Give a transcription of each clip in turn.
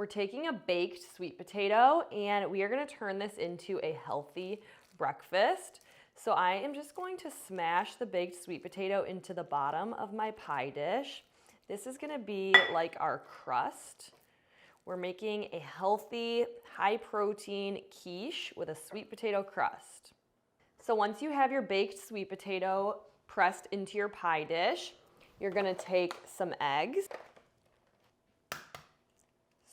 We're taking a baked sweet potato and we are gonna turn this into a healthy breakfast. So I am just going to smash the baked sweet potato into the bottom of my pie dish. This is gonna be like our crust. We're making a healthy, high protein quiche with a sweet potato crust. So once you have your baked sweet potato pressed into your pie dish, you're gonna take some eggs.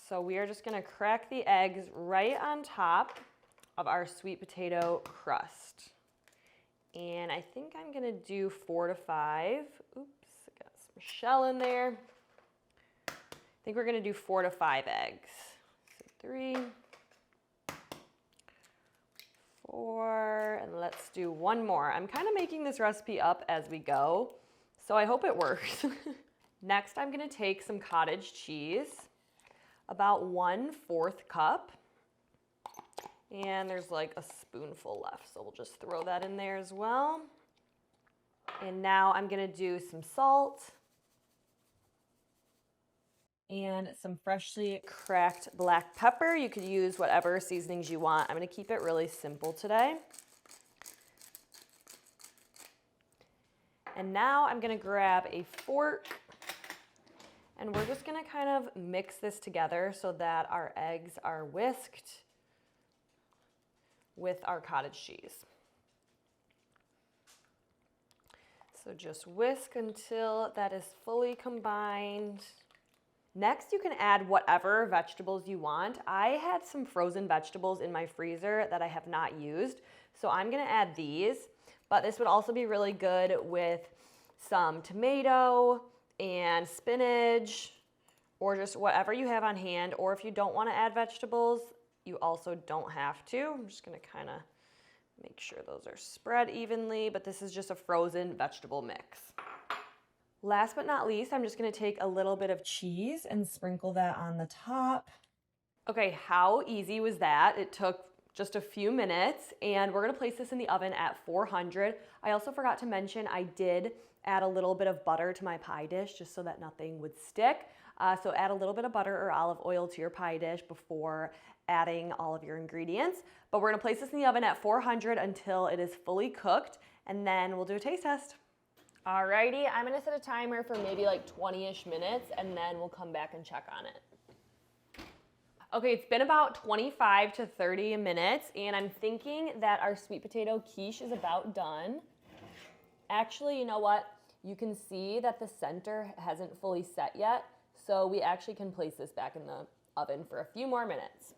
So we are just gonna crack the eggs right on top of our sweet potato crust. And I think I'm gonna do 4 to 5. Oops, I got some shell in there. I think we're gonna do 4 to 5 eggs. So 3, 4, and let's do one more. I'm kind of making this recipe up as we go, so I hope it works. Next, I'm gonna take some cottage cheese, about 1/4 cup. And there's like a spoonful left, so we'll just throw that in there as well. And now I'm gonna do some salt and some freshly cracked black pepper. You could use whatever seasonings you want. I'm gonna keep it really simple today. And now I'm gonna grab a fork and we're just gonna kind of mix this together so that our eggs are whisked with our cottage cheese. So just whisk until that is fully combined. Next, you can add whatever vegetables you want. I had some frozen vegetables in my freezer that I have not used, so I'm gonna add these, but this would also be really good with some tomato and spinach, or just whatever you have on hand, or if you don't wanna add vegetables, you also don't have to. I'm just gonna kind of make sure those are spread evenly, but this is just a frozen vegetable mix. Last but not least, I'm just gonna take a little bit of cheese and sprinkle that on the top. Okay, how easy was that? It took just a few minutes, and we're gonna place this in the oven at 400. I also forgot to mention I did add a little bit of butter to my pie dish just so that nothing would stick. So add a little bit of butter or olive oil to your pie dish before adding all of your ingredients. But we're gonna place this in the oven at 400 until it is fully cooked, and then we'll do a taste test. Alrighty, I'm gonna set a timer for maybe like 20-ish minutes, and then we'll come back and check on it. Okay, it's been about 25 to 30 minutes, and I'm thinking that our sweet potato quiche is about done. Actually, you know what? You can see that the center hasn't fully set yet, so we actually can place this back in the oven for a few more minutes.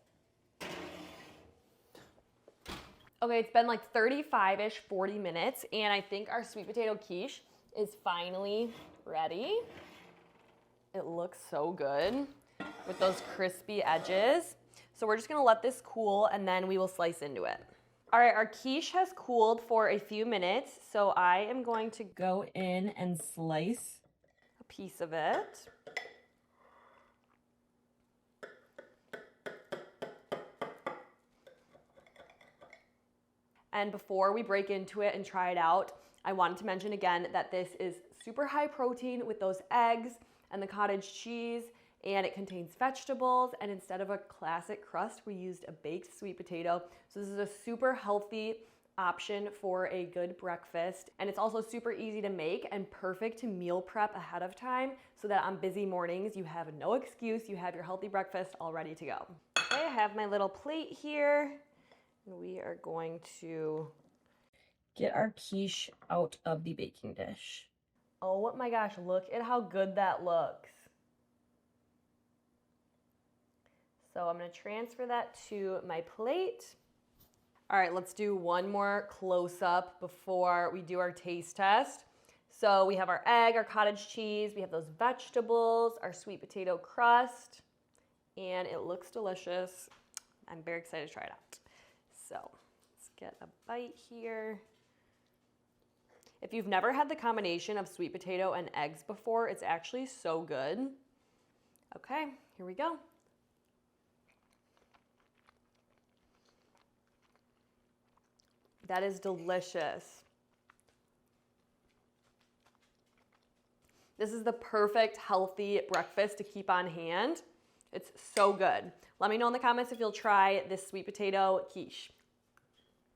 Okay, it's been like 35-ish, 40 minutes, and I think our sweet potato quiche is finally ready. It looks so good with those crispy edges. So we're just gonna let this cool and then we will slice into it. All right, our quiche has cooled for a few minutes, so I am going to go in and slice a piece of it. And before we break into it and try it out, I wanted to mention again that this is super high protein with those eggs and the cottage cheese, and it contains vegetables, and instead of a classic crust, we used a baked sweet potato. So this is a super healthy option for a good breakfast, and it's also super easy to make and perfect to meal prep ahead of time so that on busy mornings you have no excuse, you have your healthy breakfast all ready to go. Okay, I have my little plate here. We are going to get our quiche out of the baking dish. Oh my gosh, look at how good that looks. So I'm gonna transfer that to my plate. All right, let's do one more close-up before we do our taste test. So we have our egg, our cottage cheese, we have those vegetables, our sweet potato crust, and it looks delicious. I'm very excited to try it out. So let's get a bite here. If you've never had the combination of sweet potato and eggs before, it's actually so good. Okay, here we go. That is delicious. This is the perfect healthy breakfast to keep on hand. It's so good. Let me know in the comments if you'll try this sweet potato quiche.